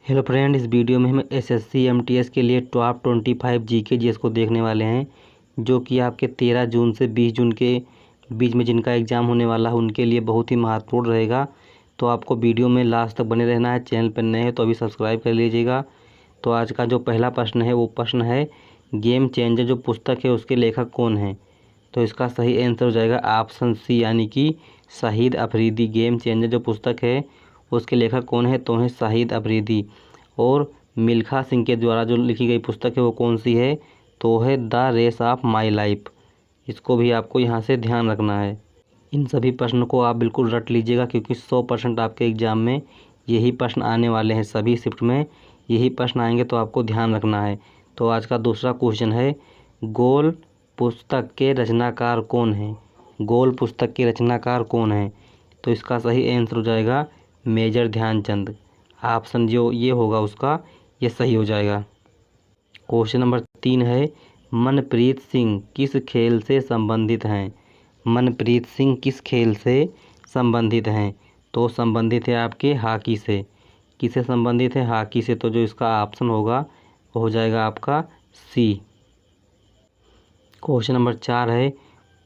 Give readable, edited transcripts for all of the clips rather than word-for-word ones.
Hello friend, इस video में हम एसएससी एमटीएस के लिए टॉप 25 जीके जीएस को देखने वाले हैं, जो कि आपके 13 जून से 20 जून के बीच में जिनका एग्ज़ाम होने वाला है उनके लिए बहुत ही महत्वपूर्ण रहेगा। तो आपको वीडियो में लास्ट तक बने रहना है। चैनल पर नए हैं तो अभी सब्सक्राइब कर लीजिएगा। तो आज का जो पहला प्रश्न है वो प्रश्न है, गेम चेंजर जो पुस्तक है उसके लेखक कौन हैं? तो इसका सही आंसर हो जाएगा ऑप्शन सी, यानी कि शाहिद अफरीदी। गेम चेंजर जो पुस्तक है उसके लेखक कौन है? तो है शाहिद अफरीदी। और मिल्खा सिंह के द्वारा जो लिखी गई पुस्तक है वो कौन सी है? तो है the race of my life. इसको भी आपको यहाँ से ध्यान रखना है। इन सभी प्रश्नों को आप बिल्कुल रट लीजिएगा, क्योंकि 100% आपके एग्ज़ाम में यही प्रश्न आने वाले हैं। सभी शिफ्ट में यही प्रश्न आएंगे, तो आपको ध्यान रखना है। तो आज का दूसरा क्वेश्चन है, गोल पुस्तक के रचनाकार कौन हैं? गोल पुस्तक के रचनाकार कौन हैं? तो इसका सही आंसर हो जाएगा मेजर ध्यानचंद। ऑप्शन जो ये होगा उसका ये सही हो जाएगा। क्वेश्चन नंबर 3 है, मनप्रीत सिंह किस खेल से संबंधित हैं? मनप्रीत सिंह किस खेल से संबंधित हैं? तो संबंधित है आपके हॉकी से। किससे संबंधित है? हॉकी से। तो जो इसका ऑप्शन होगा वो हो जाएगा आपका सी। क्वेश्चन नंबर 4 है,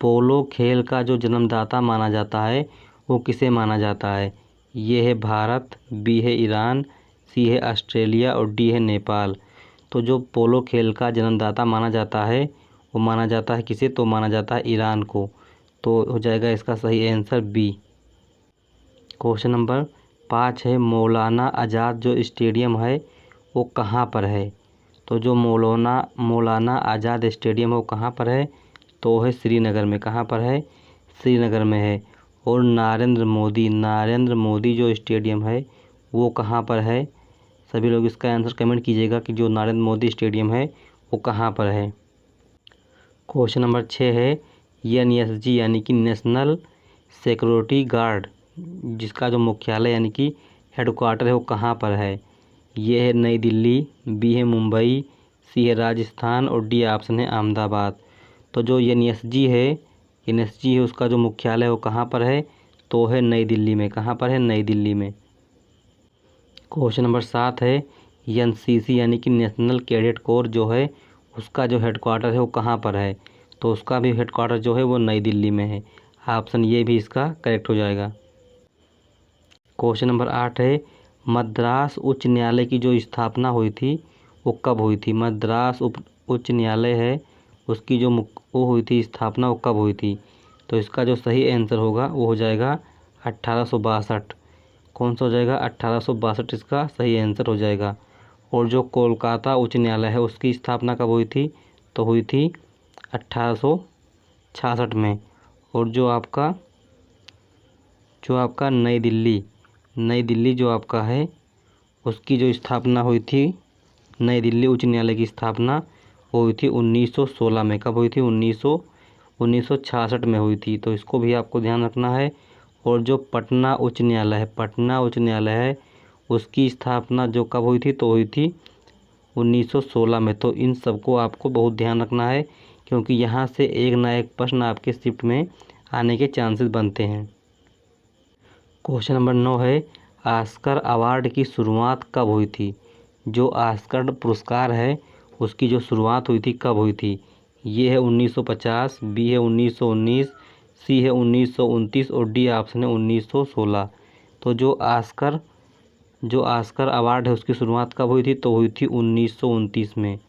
पोलो खेल का जो जन्मदाता माना जाता है वो किसे माना जाता है? ये है भारत, बी है ईरान, सी है ऑस्ट्रेलिया और डी है नेपाल। तो जो पोलो खेल का जन्मदाता माना जाता है वो माना जाता है किसे? तो माना जाता है ईरान को। तो हो जाएगा इसका सही आंसर बी। क्वेश्चन नंबर 5 है, मौलाना आज़ाद जो स्टेडियम है वो कहाँ पर है? तो जो मौलाना आज़ाद स्टेडियम है वो कहाँ पर है? तो है श्रीनगर में। कहाँ पर है? श्रीनगर में है। और नरेंद्र मोदी जो स्टेडियम है वो कहाँ पर है? सभी लोग इसका आंसर कमेंट कीजिएगा कि जो नरेंद्र मोदी स्टेडियम है वो कहाँ पर है। क्वेश्चन नंबर 6 है, एनएसजी यानी कि नेशनल सिक्योरिटी गार्ड जिसका जो मुख्यालय यानी कि हेडक्वार्टर है वो कहाँ पर है? ये है नई दिल्ली, बी है मुंबई, सी है राजस्थान और डी ऑप्शन है अहमदाबाद। तो जो एनएसजी है उसका जो मुख्यालय है वो कहाँ पर है? तो है नई दिल्ली में। कहाँ पर है? नई दिल्ली में। क्वेश्चन नंबर 7 है, एनसीसी यानी कि नेशनल कैडेट कोर जो है उसका जो हेडक्वार्टर है वो कहाँ पर है? तो उसका भी हेडक्वार्टर जो है वो नई दिल्ली में है। ऑप्शन ये भी इसका करेक्ट हो जाएगा। क्वेश्चन नंबर 8 है, मद्रास उच्च न्यायालय की जो स्थापना हुई थी वो कब हुई थी? मद्रास उच्च न्यायालय है उसकी जो वो हुई थी स्थापना वो कब हुई थी? तो इसका जो सही आंसर होगा वो हो जाएगा 1862। कौन सा हो जाएगा? 1862 इसका सही आंसर हो जाएगा। और जो कोलकाता उच्च न्यायालय है उसकी स्थापना कब हुई थी? तो हुई थी 1866 में। और जो आपका नई दिल्ली जो आपका है उसकी जो स्थापना हुई थी, नई दिल्ली उच्च न्यायालय की स्थापना वो हुई थी 1916 में। कब हुई थी? 1966 में हुई थी। तो इसको भी आपको ध्यान रखना है। और जो पटना उच्च न्यायालय है उसकी स्थापना जो कब हुई थी? तो हुई थी 1916 में। तो इन सबको आपको बहुत ध्यान रखना है, क्योंकि यहाँ से एक ना एक प्रश्न आपके शिफ्ट में आने के चांसेस बनते हैं। क्वेश्चन नंबर 9 है, ऑस्कर अवार्ड की शुरुआत कब हुई थी? जो ऑस्कर पुरस्कार है उसकी जो शुरुआत हुई थी कब हुई थी? ये है 1950, बी है 1919, सी है 1929 और डी ऑप्शन है 1916। तो जो ऑस्कर अवार्ड है उसकी शुरुआत कब हुई थी? तो हुई थी 1929 में।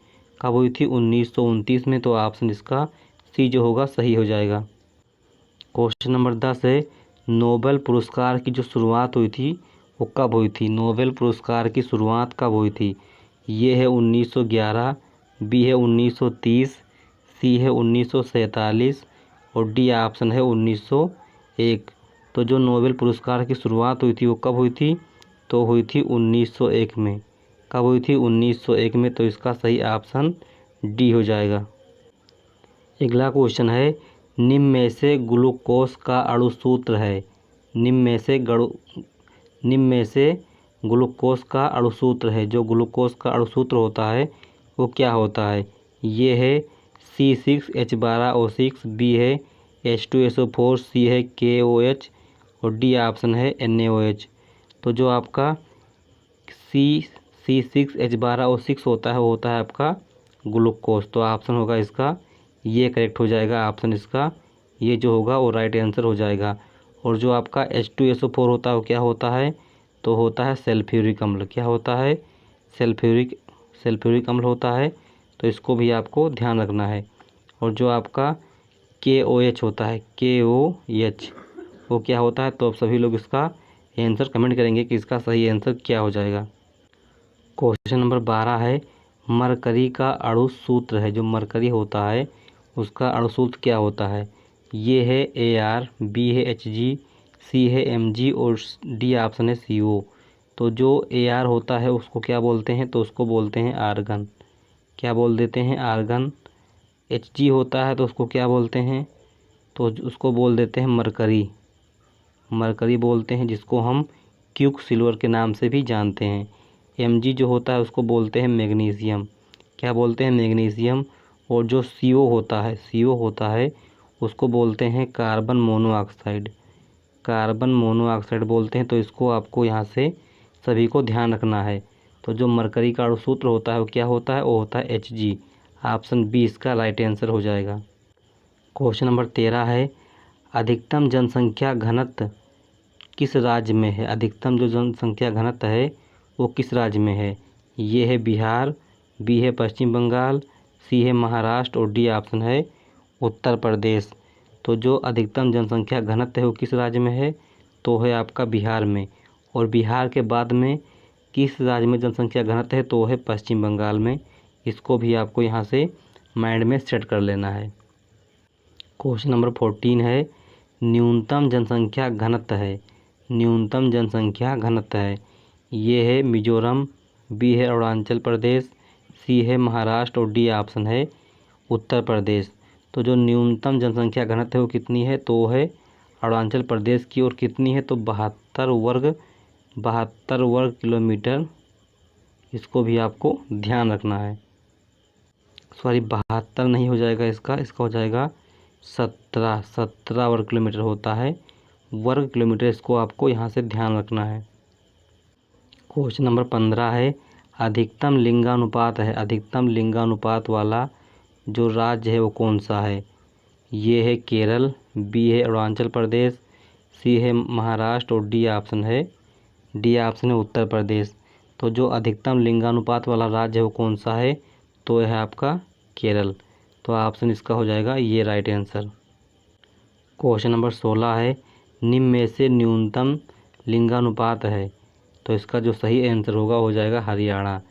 कब हुई थी? 1929 में। तो ऑप्शन इसका सी जो होगा सही हो जाएगा। क्वेश्चन नंबर 10 है, नोबेल पुरस्कार की जो शुरुआत हुई थी वो कब हुई थी? नोबेल पुरस्कार की शुरुआत कब हुई थी? ये है 1911, बी है 1930, सी है 1947 और डी ऑप्शन है 1901। तो जो नोबेल पुरस्कार की शुरुआत हुई थी वो कब हुई थी? तो हुई थी 1901 में। कब हुई थी? 1901 में। तो इसका सही ऑप्शन डी हो जाएगा। अगला क्वेश्चन है, निम्न में से ग्लूकोज का अणु सूत्र है। निम्न में से ग्लूकोज का अणु सूत्र है। जो ग्लूकोज का अणु सूत्र होता है वो क्या होता है? ये है C6H12O6, बी है H2SO4, सी है KOH और डी ऑप्शन है NaOH। तो जो आपका C6H12 और 6 होता है, वो होता है आपका ग्लूकोज। तो ऑप्शन होगा इसका ये करेक्ट हो जाएगा, ऑप्शन इसका ये जो होगा वो राइट आंसर हो जाएगा। और जो आपका H2SO4 होता है वो क्या होता है, तो होता है सल्फ्यूरिक अम्ल। क्या होता है, सल्फ्यूरिक अम्ल होता है। तो इसको भी आपको ध्यान रखना है। और जो आपका KOH होता है, KOH वो क्या होता है, तो अब सभी लोग इसका आंसर कमेंट करेंगे कि इसका सही आंसर क्या हो जाएगा। क्वेश्चन नंबर 12 है, मरकरी का अणु सूत्र है, जो मरकरी होता है उसका अणु सूत्र क्या होता है। ये है AR, B है Hg, C है Mg और D ऑप्शन है CO। तो जो AR होता है उसको क्या बोलते हैं, तो उसको बोलते हैं आर्गन। क्या बोल देते हैं, आर्गन। Hg होता है तो उसको क्या बोलते हैं, तो उसको बोल देते हैं मरकरी। मरकरी बोलते हैं, जिसको हम क्विक सिल्वर के नाम से भी जानते हैं। Mg जो होता है उसको बोलते हैं मैग्नीशियम। क्या बोलते हैं, मैग्नीशियम। और जो CO होता है उसको बोलते हैं कार्बन मोनोऑक्साइड। कार्बन मोनोऑक्साइड बोलते हैं। तो इसको आपको यहाँ से सभी को ध्यान रखना है। तो जो मरकरी का अणु सूत्र होता है वो क्या होता है, वो होता है Hg। ऑप्शन बी इसका राइट आंसर हो जाएगा। क्वेश्चन नंबर 13 है, अधिकतम जनसंख्या घनत्व किस राज्य में है। अधिकतम जो जनसंख्या घनत्व है वो किस राज्य में है। ये है बिहार, बी है पश्चिम बंगाल, सी है महाराष्ट्र और डी ऑप्शन है उत्तर प्रदेश। तो जो अधिकतम जनसंख्या घनत्व है वो किस राज्य में है, तो है आपका बिहार में। और बिहार के बाद में किस राज्य में जनसंख्या घनत्व है, तो है पश्चिम बंगाल में। इसको भी आपको यहाँ से माइंड में सेट कर लेना है। क्वेश्चन नंबर 14 है, न्यूनतम जनसंख्या घनत्व है। न्यूनतम जनसंख्या घनत्व है, ये है मिजोरम, बी है अरुणाचल प्रदेश, सी है महाराष्ट्र और डी ऑप्शन है उत्तर प्रदेश। तो जो न्यूनतम जनसंख्या घनत्व है वो कितनी है, तो है अरुणाचल प्रदेश की। और कितनी है, तो 72 वर्ग किलोमीटर। इसको भी आपको ध्यान रखना है। सॉरी, 72 नहीं हो जाएगा इसका हो जाएगा 17 वर्ग किलोमीटर होता है, वर्ग किलोमीटर। इसको आपको यहाँ से ध्यान रखना है। क्वेश्चन नंबर 15 है, अधिकतम लिंगानुपात है। अधिकतम लिंगानुपात वाला जो राज्य है वो कौन सा है। ये है केरल, बी है अरुणाचल प्रदेश, सी है महाराष्ट्र और डी ऑप्शन है उत्तर प्रदेश। तो जो अधिकतम लिंगानुपात वाला राज्य है वो कौन सा है, तो यह है आपका केरल। तो ऑप्शन इसका हो जाएगा ये राइट आंसर। क्वेश्चन नंबर 16 है, निम्न में से न्यूनतम लिंगानुपात है। तो इसका जो सही आंसर होगा हो जाएगा हरियाणा,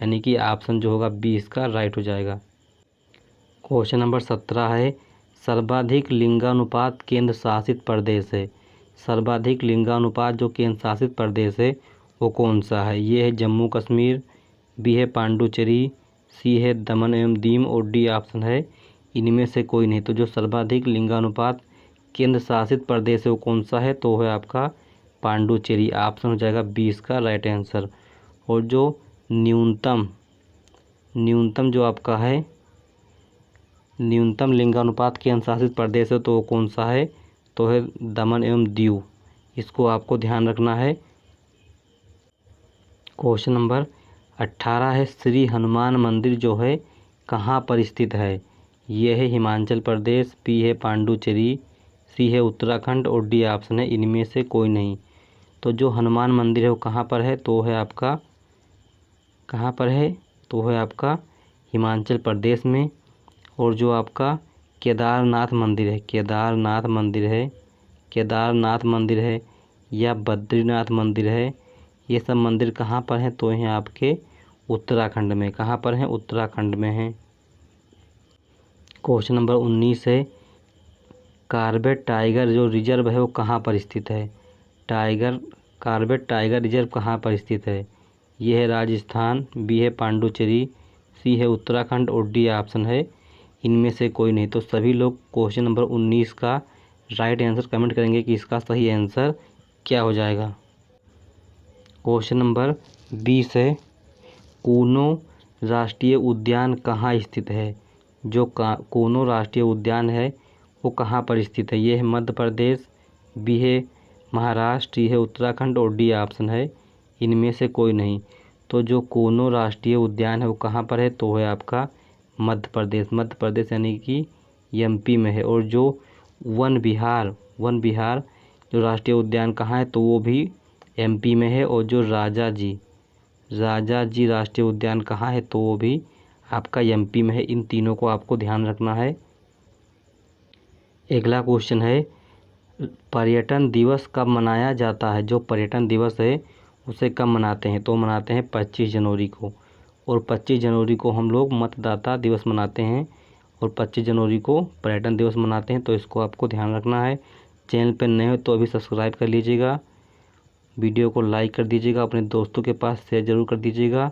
यानी कि ऑप्शन जो होगा बी इसका राइट हो जाएगा। क्वेश्चन नंबर 17 है, सर्वाधिक लिंगानुपात केंद्र शासित प्रदेश है। सर्वाधिक लिंगानुपात जो केंद्र शासित प्रदेश है वो कौन सा है। ये है जम्मू कश्मीर, बी है पांडुचेरी, सी है दमन एवं दीव और डी ऑप्शन है इनमें से कोई नहीं। तो जो सर्वाधिक लिंगानुपात केंद्र शासित प्रदेश है वो कौन सा है, तो है आपका पांडुचेरी। ऑप्शन हो जाएगा बी इसका राइट आंसर। और जो न्यूनतम जो आपका है न्यूनतम लिंगानुपात केंद्र शासित प्रदेश है तो वो कौन सा है, तो है दमन एवं दीव। इसको आपको ध्यान रखना है। क्वेश्चन नंबर 18 है, श्री हनुमान मंदिर जो है कहाँ पर स्थित है। ये है हिमाचल प्रदेश, बी है पांडुचेरी, सी है उत्तराखंड और डी ऑप्शन है इनमें से कोई नहीं। तो जो हनुमान मंदिर है वो कहाँ पर है, तो है आपका हिमाचल प्रदेश में। और जो आपका केदारनाथ मंदिर है या बद्रीनाथ मंदिर है, ये सब मंदिर कहाँ पर हैं, तो हैं आपके उत्तराखंड में। कहाँ पर हैं, उत्तराखंड में हैं। क्वेश्चन नंबर 19 है, कॉर्बेट टाइगर जो रिजर्व है वो कहाँ पर स्थित है। कॉर्बेट टाइगर रिजर्व कहाँ पर स्थित है। ये है राजस्थान, बी है पांडुचेरी, सी है उत्तराखंड और डी ऑप्शन है इनमें से कोई नहीं। तो सभी लोग क्वेश्चन नंबर 19 का राइट आंसर कमेंट करेंगे कि इसका सही आंसर क्या हो जाएगा। क्वेश्चन नंबर 20 है, कूनो राष्ट्रीय उद्यान कहाँ स्थित है। जो कूनो राष्ट्रीय उद्यान है वो कहाँ पर स्थित है। ये है मध्य प्रदेश, बी है महाराष्ट्र, सी है उत्तराखंड और डी ऑप्शन है इनमें से कोई नहीं। तो जो कूनो राष्ट्रीय उद्यान है वो कहाँ पर है, तो है आपका मध्य प्रदेश यानी कि एमपी में है। और जो वन विहार जो राष्ट्रीय उद्यान कहाँ है, तो वो भी एमपी में है। और जो राजा जी राष्ट्रीय उद्यान कहाँ है, तो वो भी आपका एमपी में है। इन तीनों को आपको ध्यान रखना है। अगला क्वेश्चन है, पर्यटन दिवस कब मनाया जाता है। जो पर्यटन दिवस है उसे कब मनाते हैं, तो मनाते हैं 25 जनवरी को। और 25 जनवरी को हम लोग मतदाता दिवस मनाते हैं और 25 जनवरी को पर्यटन दिवस मनाते हैं। तो इसको आपको ध्यान रखना है। चैनल पर नए हो तो अभी सब्सक्राइब कर लीजिएगा, वीडियो को लाइक कर दीजिएगा, अपने दोस्तों के पास शेयर ज़रूर कर दीजिएगा।